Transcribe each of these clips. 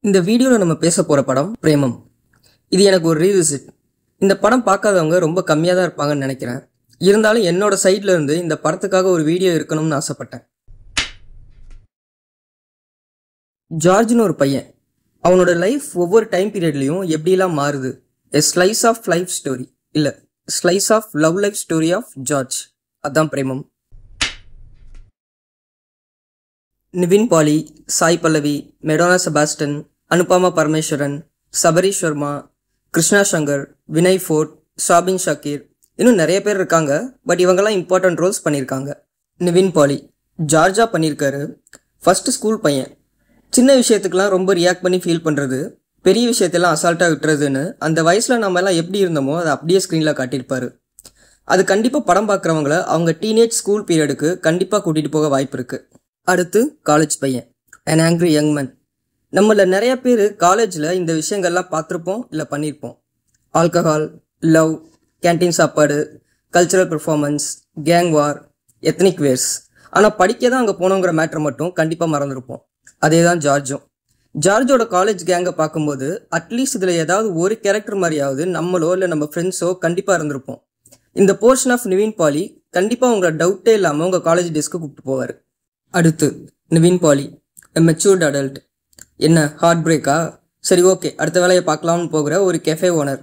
இந்த வீடியோவில் நம்ம பேச போகிற படம் பிரேமம். இது எனக்கு ஒரு ரீவிசிட். இந்த படம் பார்க்காதவங்க ரொம்ப கம்மியாக தான் இருப்பாங்கன்னு நினைக்கிறேன். இருந்தாலும் என்னோட சைட்ல இருந்து இந்த படத்துக்காக ஒரு வீடியோ இருக்கணும்னு ஆசைப்பட்டேன். ஜார்ஜ்னு ஒரு பையன், அவனோட லைஃப் ஒவ்வொரு டைம் பீரியட்லையும் எப்படிலாம் மாறுது. A slice of life story, இல்லை slice of love life story of George. அதான் பிரேமம். நிவின் பாலி, சாய் பல்லவி, மெடோனா செபாஸ்டன், அனுபமா பரமேஸ்வரன், சபரி சர்மா, கிருஷ்ணா சங்கர், வினய் ஃபோர்ட், ஷாபின் ஷக்கீர், இன்னும் நிறைய பேர் இருக்காங்க. பட் இவங்கெல்லாம் இம்பார்ட்டன்ட் ரோல்ஸ் பண்ணியிருக்காங்க. நிவின் பாலி ஜார்ஜா பண்ணியிருக்காரு. ஃபர்ஸ்ட் ஸ்கூல் பையன், சின்ன விஷயத்துக்கெல்லாம் ரொம்ப ரியாக்ட் பண்ணி ஃபீல் பண்ணுறது, பெரிய விஷயத்தெல்லாம் அசால்ட்டாக விட்டுறதுன்னு அந்த வயசில் நம்ம எல்லாம் எப்படி இருந்தோமோ அதை அப்படியே ஸ்க்ரீனில் காட்டியிருப்பாரு. அது கண்டிப்பாக படம் பார்க்குறவங்கள அவங்க டீனேஜ் ஸ்கூல் பீரியடுக்கு கண்டிப்பாக கூட்டிகிட்டு போக வாய்ப்பு இருக்குது. அடுத்து காலேஜ் பையன், an angry young man. நம்மள நிறைய பேர் காலேஜில் இந்த விஷயங்கள்லாம் பார்த்துருப்போம், இல்லை பண்ணியிருப்போம். ஆல்கஹால், லவ், கேன்டீன் சாப்பாடு, cultural performance, gang war, ethnic wears. ஆனால் படிக்க தான் அங்கே போனோங்கிற மேட்ரு மட்டும் கண்டிப்பாக மறந்துருப்போம். அதே தான் ஜார்ஜும். ஜார்ஜோட காலேஜ் கேங்கை பார்க்கும்போது அட்லீஸ்ட் இதில் ஏதாவது ஒரு கேரக்டர் மாதிரியாவது நம்மளோ இல்லை நம்ம ஃப்ரெண்ட்ஸோ கண்டிப்பாக இருந்திருப்போம். இந்த போர்ஷன் ஆஃப் நிவின் பாலி கண்டிப்பாக உங்களை டவுட்டே இல்லாமல் உங்கள் காலேஜ் டேஸ்க்கு கூப்பிட்டு போவார். அடுத்து நிவின் பாலி, எ மெச்சூர்ட் அடல்ட். என்ன ஹார்ட் பிரேக்கா? சரி, ஓகே, அடுத்த வேலையை பார்க்கலாம்னு போகிற ஒரு கெஃபே ஓனர்.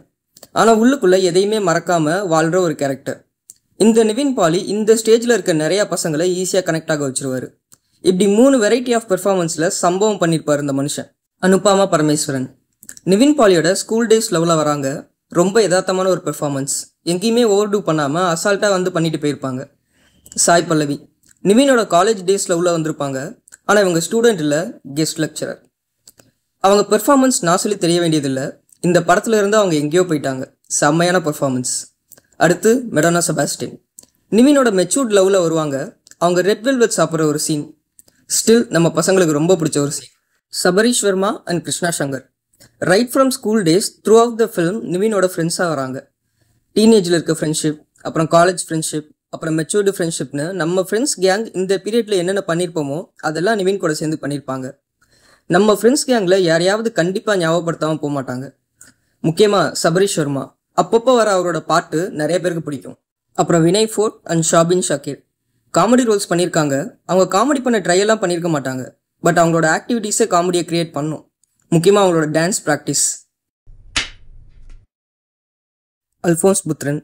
ஆனால் உள்ளுக்குள்ளே எதையுமே மறக்காமல் வாழ்கிற ஒரு கேரக்டர். இந்த நிவின் பாலி இந்த ஸ்டேஜில் இருக்க நிறையா பசங்களை ஈஸியாக கனெக்ட் ஆக வச்சுருவார். இப்படி 3 வெரைட்டி ஆஃப் பெர்ஃபார்மன்ஸில் சம்பவம் பண்ணியிருப்பார் இந்த மனுஷன். அனுபமா பரமேஸ்வரன், நிவின் பாலியோட ஸ்கூல் டேஸ் லெவலில் வராங்க. ரொம்ப யதார்த்தமான ஒரு பெர்ஃபார்மன்ஸ், எங்கேயுமே ஓவர் டூ பண்ணாமல் அசால்ட்டாக வந்து பண்ணிட்டு போயிருப்பாங்க. சாய் பல்லவி, நிவினோட காலேஜ் டேஸில் உள்ள வந்திருப்பாங்க. ஆனால் இவங்க ஸ்டூடெண்ட் இல்லை, கெஸ்ட் லெக்சரர். அவங்க பெர்ஃபார்மன்ஸ் நான் சொல்லி தெரிய வேண்டியதில்லை, இந்த படத்துல இருந்து அவங்க எங்கேயோ போயிட்டாங்க. செம்மையான பெர்ஃபார்மன்ஸ். அடுத்து மெடோனா செபாஸ்டின், நிவினோட மெச்சூர்ட் லவ்வில் வருவாங்க. அவங்க ரெட் வெல்வெட் சாப்பிட்ற ஒரு சீன் ஸ்டில் நம்ம பசங்களுக்கு ரொம்ப பிடிச்ச ஒரு scene. Sabari Sharma and Krishna Shankar, right from school days throughout the film நிவினோட ஃப்ரெண்ட்ஸாக வராங்க. டீனேஜில் இருக்க ஃப்ரெண்ட்ஷிப், அப்புறம் காலேஜ் ஃப்ரெண்ட்ஷிப், அப்புறம் மெச்சூர்டு ஃப்ரெண்ட்ஷிப்னு நம்ம ஃப்ரெண்ட்ஸ் கேங் இந்த பீரியடில் என்னென்ன பண்ணியிருப்போமோ அதெல்லாம் நிவின் கூட சேர்ந்து பண்ணியிருப்பாங்க. நம்ம ஃப்ரெண்ட்ஸ் கேங்கில் யாரையாவது கண்டிப்பாக ஞாபகப்படுத்தாமல் போக மாட்டாங்க. முக்கியமாக சபரி சர்மா, அப்பப்போ வர அவரோட பாட்டு நிறைய பேருக்கு பிடிக்கும். அப்புறம் Vinay Forrt and Shabin Shakir comedy roles பண்ணியிருக்காங்க. அவங்க காமெடி பண்ண ட்ரையெல்லாம் பண்ணியிருக்க மாட்டாங்க, பட் அவங்களோட ஆக்டிவிட்டீஸை காமெடியை கிரியேட் பண்ணும். முக்கியமாக அவங்களோட டான்ஸ் ப்ராக்டிஸ். அல்ஃபோன்ஸ் புத்ரன்,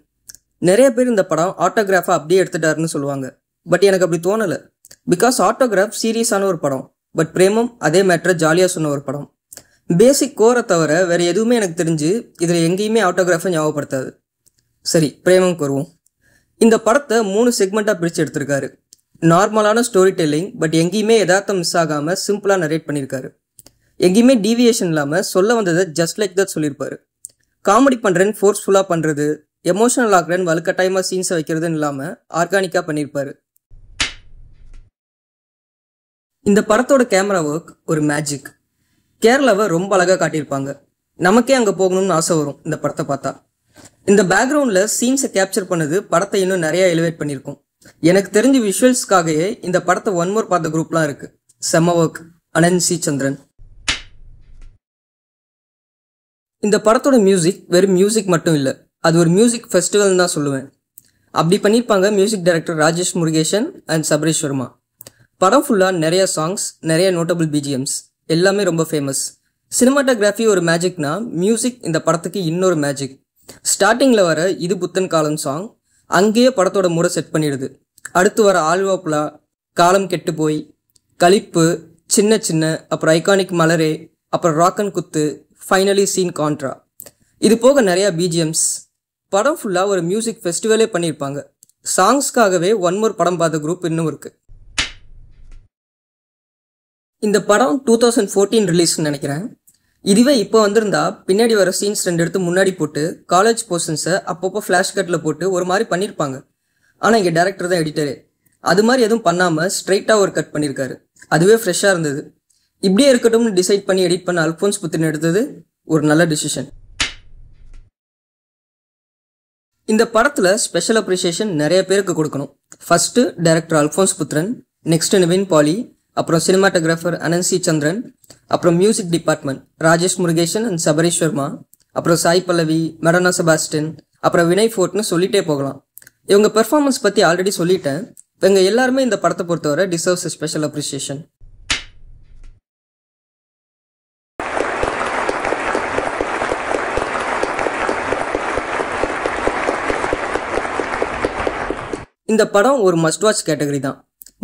நிறைய பேர் இந்த படம் ஆட்டோகிராஃபை அப்படியே எடுத்துட்டாருன்னு சொல்லுவாங்க. பட் எனக்கு அப்படி தோணலை. பிகாஸ் ஆட்டோகிராஃப் சீரியஸான ஒரு படம், பட் பிரேமம் அதே மேட்டரை ஜாலியாக சொன்ன ஒரு படம். பேசிக் கோரை தவிர வேறு எதுவுமே எனக்கு தெரிஞ்சு இதில் எங்கேயுமே ஆட்டோகிராஃபை ஞாபகப்படுத்தாது. சரி, பிரேமம்க்கு வருவோம். இந்த படத்தை 3 செக்மெண்ட்டாக பிரித்து எடுத்திருக்காரு. நார்மலான ஸ்டோரி டெல்லிங், பட் எங்கேயுமே யதார்த்தம் மிஸ் ஆகாமல் சிம்பிளாக நரேட் பண்ணியிருக்காரு. எங்கேயுமே டீவியேஷன் இல்லாமல் சொல்ல வந்ததை ஜஸ்ட் லைக் தட் சொல்லியிருப்பாரு. காமெடி பண்ணுறேன்னு ஃபோர்ஸ்ஃபுல்லாக பண்ணுறது, எமோஷனல் ஆக்குறேன்னு வலுக்கட்டாயமாக சீன்ஸை வைக்கிறதுன்னு இல்லாமல் ஆர்கானிக்காக பண்ணியிருப்பாரு. இந்த படத்தோட கேமரா ஒர்க் ஒரு மேஜிக். கேரளாவை ரொம்ப அழகாக காட்டியிருப்பாங்க. நமக்கே அங்கே போகணும்னு ஆசை வரும் இந்த படத்தை பார்த்தா. இந்த பேக்ரவுண்டில் சீன்ஸை கேப்சர் பண்ணது படத்தை இன்னும் நிறையா எலிவேட் பண்ணியிருக்கும். எனக்கு தெரிஞ்ச விஷுவல்ஸ்க்காகவே இந்த படத்தை 1 more பார்த்த குரூப்லாம் இருக்குது. செம்ம ஒர்க், அனந்த் சி சந்திரன். இந்த படத்தோட மியூசிக் வெறும் மியூசிக் மட்டும் இல்லை, அது ஒரு மியூசிக் ஃபெஸ்டிவல்னு தான் சொல்லுவேன். அப்படி பண்ணியிருப்பாங்க music director Rajesh Murugesan and Sabari Sharma. படம் ஃபுல்லாக நிறைய சாங்ஸ், நிறைய நோட்டபிள் பிஜிஎம்ஸ், எல்லாமே ரொம்ப ஃபேமஸ். சினிமாட்டோகிராஃபி ஒரு மேஜிக்னா மியூசிக் இந்த படத்துக்கு இன்னொரு மேஜிக். ஸ்டார்டிங்கில் வர இது புத்தன் காலம் சாங் அங்கேயே படத்தோட மூட செட் பண்ணிடுது. அடுத்து வர ஆல்வாப்புலா, காலம் கெட்டு போய், கலிப்பு, சின்ன சின்ன, அப்புறம் ஐகானிக் மலரே, அப்புறம் ராக்கன் குத்து, ஃபைனலி சீன் கான்ட்ரா, இது போக நிறையா பிஜிஎம்ஸ். படம் ஃபுல்லாக ஒரு மியூசிக் ஃபெஸ்டிவலே பண்ணியிருப்பாங்க. சாங்ஸ்க்காகவே 1 more படம் பார்த்த குரூப் இன்னும் இருக்குது. இந்த படம் 2014 ரிலீஸ்ன்னு நினைக்கிறேன். இதுவே இப்போ வந்திருந்தா பின்னாடி வர சீன்ஸ் 2 எடுத்து முன்னாடி போட்டு காலேஜ் போர்ஷன்ஸை அப்பப்போ ஃப்ளாஷ் கட்டில் போட்டு ஒரு மாதிரி பண்ணியிருப்பாங்க. ஆனால் இங்கே டேரக்டர் தான் எடிட்டரு. அது மாதிரி எதுவும் பண்ணாமல் ஸ்ட்ரைட்டாக ஒரு கட் பண்ணியிருக்காரு. அதுவே ஃப்ரெஷ்ஷாக இருந்தது. இப்படியே இருக்கட்டும்னு டிசைட் பண்ணி எடிட் பண்ண அல்ஃபோன்ஸ் புத்திரன் எடுத்தது ஒரு நல்ல டிசிஷன். இந்த படத்தில் ஸ்பெஷல் அப்ரிசியேஷன் நிறைய பேருக்கு கொடுக்கணும். First director Alphonse Puthren, next Nivin Pauly, அப்புறம் சினிமாட்டோகிராஃபர் அனந்த் சி சந்திரன், அப்புறம் music department Rajesh Murugesan and Sabareesh Varma, அப்புறம் சாய் பல்லவி, மெடோனா செபாஸ்டியன், அப்புறம் வினய் ஃபோர்ட்னு சொல்லிட்டே போகலாம். இவங்க பெர்ஃபார்மன்ஸ் பற்றி ஆல்ரெடி சொல்லிட்டேன். இவங்க எல்லாருமே இந்த படத்தை பொறுத்தவரை டிசர்வ்ஸ் ஸ்பெஷல் அப்ரிசியேஷன். இந்த படம் ஒரு மஸ்ட் வாட்ச் கேட்டகரி தான்.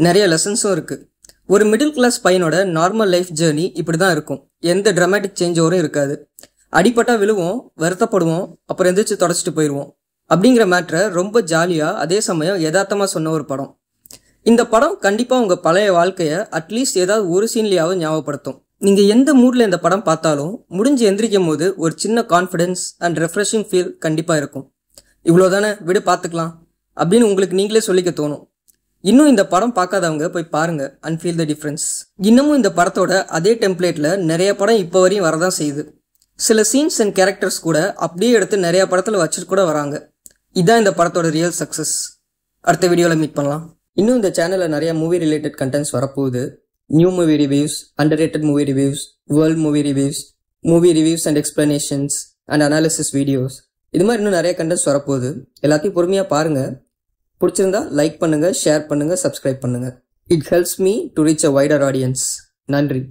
நிறைய லெசன்ஸும் இருக்குது. ஒரு மிடில் கிளாஸ் பையனோட நார்மல் லைஃப் ஜேர்னி இப்படி தான் இருக்கும். எந்த ட்ராமாட்டிக் சேஞ்ச் ஓவரும் இருக்காது. அடிப்பட்டா விழுவோம், வருத்தப்படுவோம், அப்புறம் எந்திரிச்சு தொடச்சிட்டு போயிடுவோம். அப்படிங்கிற மேட்ரை ரொம்ப ஜாலியாக அதே சமயம் யதார்த்தமாக சொன்ன ஒரு படம். இந்த படம் கண்டிப்பாக உங்கள் பழைய வாழ்க்கையை அட்லீஸ்ட் ஏதாவது ஒரு சீன்லேயாவது ஞாபகப்படுத்தும். நீங்கள் எந்த மூடில் இந்த படம் பார்த்தாலும் முடிஞ்சு எந்திரிக்கும் போது ஒரு சின்ன கான்ஃபிடென்ஸ் அண்ட் ரெஃப்ரெஷிங் ஃபீல் கண்டிப்பாக இருக்கும். இவ்வளோதானே, விடு பார்த்துக்கலாம் அப்படின்னு உங்களுக்கு நீங்களே சொல்லிக்க தோணும். இன்னும் இந்த படம் பார்க்காதவங்க போய் பாருங்க அண்ட் ஃபீல் த டிஃப்ரென்ஸ். இன்னமும் இந்த படத்தோட அதே டெம்ப்ளேட்டில் நிறைய படம் இப்போ வரையும் வரதான் செய்யுது. சில சீன்ஸ் அண்ட் கேரக்டர்ஸ் கூட அப்படியே எடுத்து நிறைய படத்தில் வச்சுட்டு கூட வராங்க. இதுதான் இந்த படத்தோட ரியல் சக்ஸஸ். அடுத்த வீடியோவில் மீட் பண்ணலாம். இன்னும் இந்த சேனலில் நிறைய மூவி ரிலேட்டட் கண்டென்ட்ஸ் வரப்போகுது. New movie reviews, underrated movie reviews, world movie reviews and explanations and analysis videos, இது மாதிரி இன்னும் நிறைய கண்டென்ட்ஸ் வரப்போகுது. எல்லாத்தையும் பொறுமையாக பாருங்கள். பிடிச்சிருந்தா லைக் பண்ணுங்கள், ஷேர் பண்ணுங்கள், சப்ஸ்கிரைப் பண்ணுங்கள். It helps me to reach a wider audience. நன்றி.